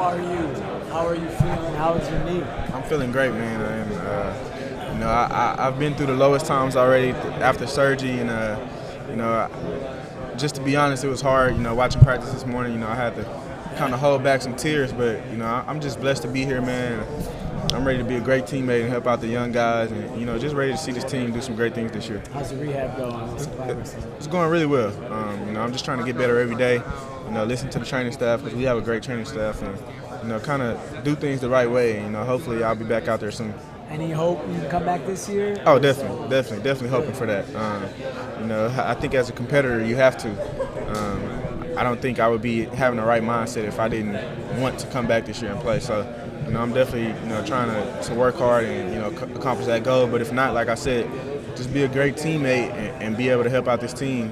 are you? How are you feeling? How is your knee? I'm feeling great, man. And I've been through the lowest times already after surgery, and just to be honest, it was hard. Watching practice this morning, I had to kind of hold back some tears, but I'm just blessed to be here, man. I'm ready to be a great teammate and help out the young guys, and just ready to see this team do some great things this year. How's the rehab going? It's going really well. I'm just trying to get better every day. Listen to the training staff because we have a great training staff, and kind of do things the right way. Hopefully I'll be back out there soon. Any hope you can come back this year? Oh, definitely hoping for that. I think as a competitor you have to. I don't think I would be having the right mindset if I didn't want to come back this year and play. So, I'm definitely trying to work hard and accomplish that goal. But if not, like I said, just be a great teammate and be able to help out this team.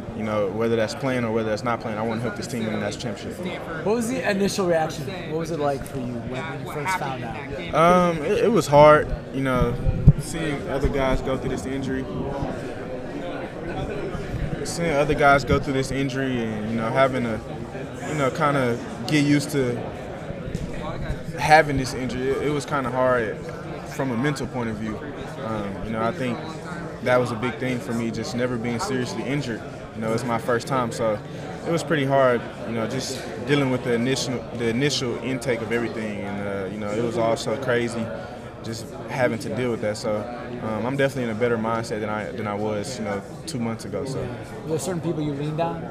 Whether that's playing or whether that's not playing, I want to help this team win the national championship. What was the initial reaction? What was it like for you when you first found out? It was hard. Seeing other guys go through this injury. And having to kind of get used to having this injury, it was kind of hard from a mental point of view. I think that was a big thing for me, just never being seriously injured. It's my first time, so it was pretty hard. Just dealing with the initial intake of everything, and it was all so crazy, just having to deal with that. So I'm definitely in a better mindset than I was 2 months ago. So are there certain people you leaned on?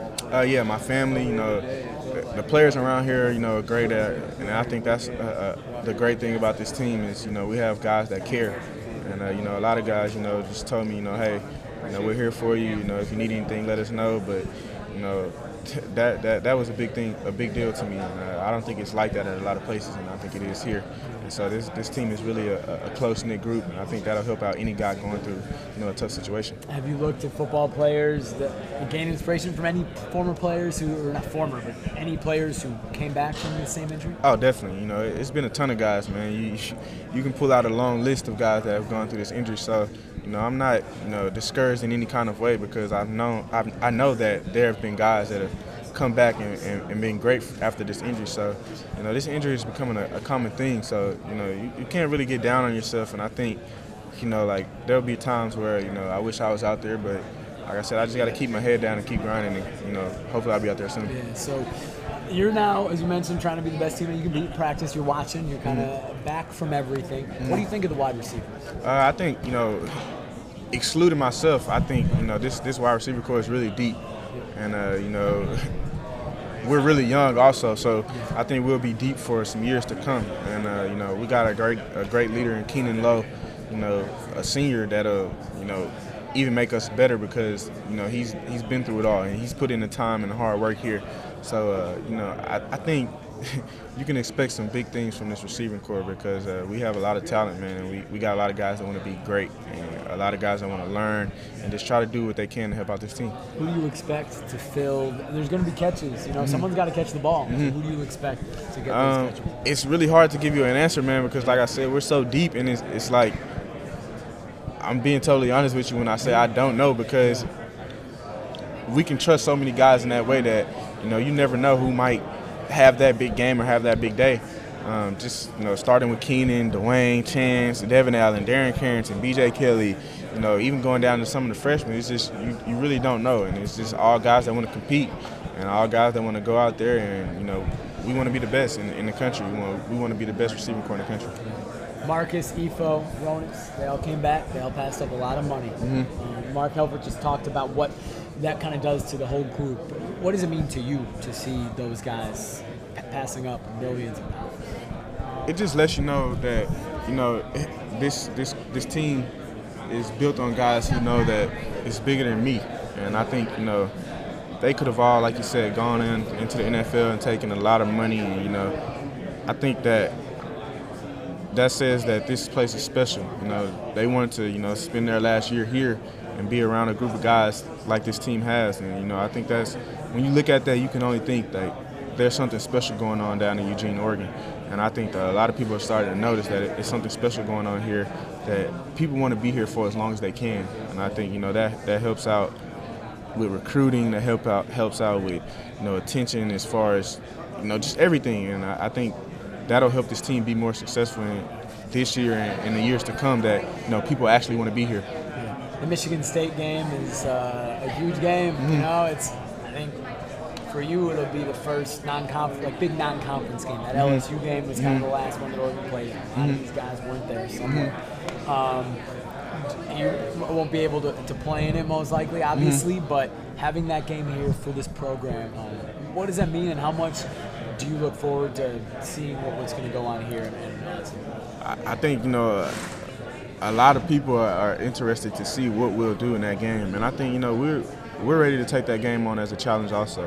Yeah, my family. The players around here, are great at, and I think that's the great thing about this team is we have guys that care, and a lot of guys just told me hey, we're here for you. If you need anything, let us know. But that was a big deal to me. And I don't think it's like that at a lot of places, and I think it is here. And so this team is really a close-knit group, and I think that'll help out any guy going through a tough situation. Have you looked at football players that gain inspiration from any former players or not former, but any players who came back from the same injury? Oh, definitely. It's been a ton of guys, man. You can pull out a long list of guys that have gone through this injury. So I'm not discouraged in any kind of way because I know that there have been guys that have come back and been great after this injury. So this injury is becoming a common thing. So you can't really get down on yourself. And I think there'll be times where I wish I was out there, but like I said, I just got to keep my head down and keep grinding, and hopefully I'll be out there soon. Yeah. So you're now, as you mentioned, trying to be the best team that you can be. Practice, you're watching, you're kind of back from everything. What do you think of the wide receivers? I think excluding myself, I think this wide receiver core is really deep, and we're really young also, so I think we'll be deep for some years to come. And we got a great leader in Keenan Lowe, a senior that'll even make us better because he's been through it all and he's put in the time and the hard work here. So I think you can expect some big things from this receiving corps because we have a lot of talent, man, and we got a lot of guys that want to be great and a lot of guys that want to learn and just try to do what they can to help out this team. Who do you expect to fill? There's going to be catches. Someone's got to catch the ball. So who do you expect to get those catches? It's really hard to give you an answer, man, because like I said, we're so deep, and it's like I'm being totally honest with you when I say I don't know because we can trust so many guys in that way that you never know who might have that big game or have that big day. Starting with Keenan, Dwayne, Chance, Devin Allen, Darren Carrington, B.J. Kelly, even going down to some of the freshmen, it's just you really don't know, and it's just all guys that want to compete and all guys that want to go out there and we want to be the best in the country. We want to be the best receiving corps in the country. Marcus, Efo, Ronis, they all came back. They all passed up a lot of money. Mark Helfrich just talked about what that kind of does to the whole group. What does it mean to you to see those guys passing up millions of dollars? It just lets you know that this team is built on guys who know that it's bigger than me, and I think they could have all, like you said, gone into the NFL and taken a lot of money, and I think that says that this place is special. They wanted to spend their last year here and be around a group of guys like this team has, and I think that's when you look at that, you can only think that there's something special going on down in Eugene, Oregon. And I think that a lot of people are starting to notice that it's something special going on here that people want to be here for as long as they can. And I think that helps out with recruiting, that helps out with attention as far as just everything. And I think that'll help this team be more successful this year and in the years to come. That people actually want to be here. The Michigan State game is a huge game. You know, I think for you it'll be the first big non-conference game. That LSU game was kind of the last one that Oregon played. A lot of these guys weren't there somewhere. You won't be able to play in it most likely, obviously, but having that game here for this program, what does that mean, and how much do you look forward to seeing what's going to go on here in Madison? I think a lot of people are interested to see what we'll do in that game, and I think we're ready to take that game on as a challenge also.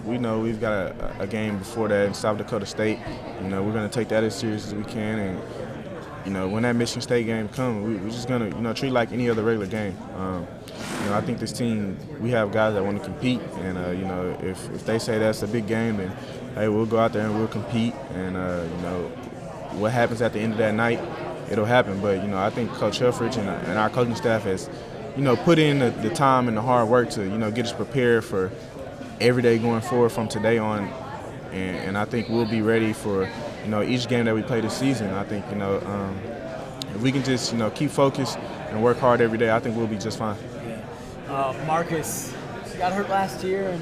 We know we've got a game before that in South Dakota State. We're going to take that as serious as we can, and when that Michigan State game comes, we're just going to treat it like any other regular game. I think this team, we have guys that want to compete, and if they say that's a big game, then hey, we'll go out there and we'll compete, and what happens at the end of that night, it'll happen. But I think Coach Helfrich and our coaching staff has put in the time and the hard work to get us prepared for every day going forward from today on, and I think we'll be ready for each game that we play this season. I think if we can just keep focused and work hard every day, I think we'll be just fine. Marcus got hurt last year, and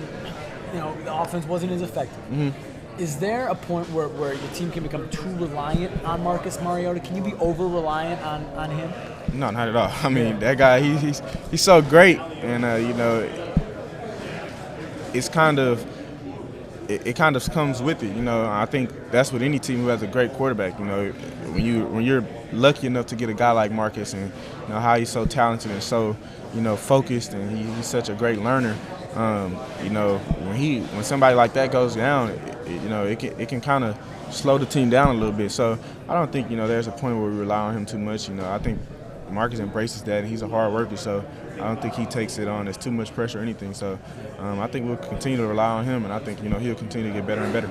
the offense wasn't as effective. Is there a point where your team can become too reliant on Marcus Mariota? Can you be over-reliant on him? No, not at all. I mean, that guy, he's so great, and it's kind of it kind of comes with it. I think that's with any team who has a great quarterback. When you're lucky enough to get a guy like Marcus, and how he's so talented and so focused, and he's such a great learner. When somebody like that goes down, it can kind of slow the team down a little bit. So I don't think there's a point where we rely on him too much. I think Marcus embraces that, and he's a hard worker. So I don't think he takes it on as too much pressure or anything. So I think we'll continue to rely on him, and I think he'll continue to get better and better.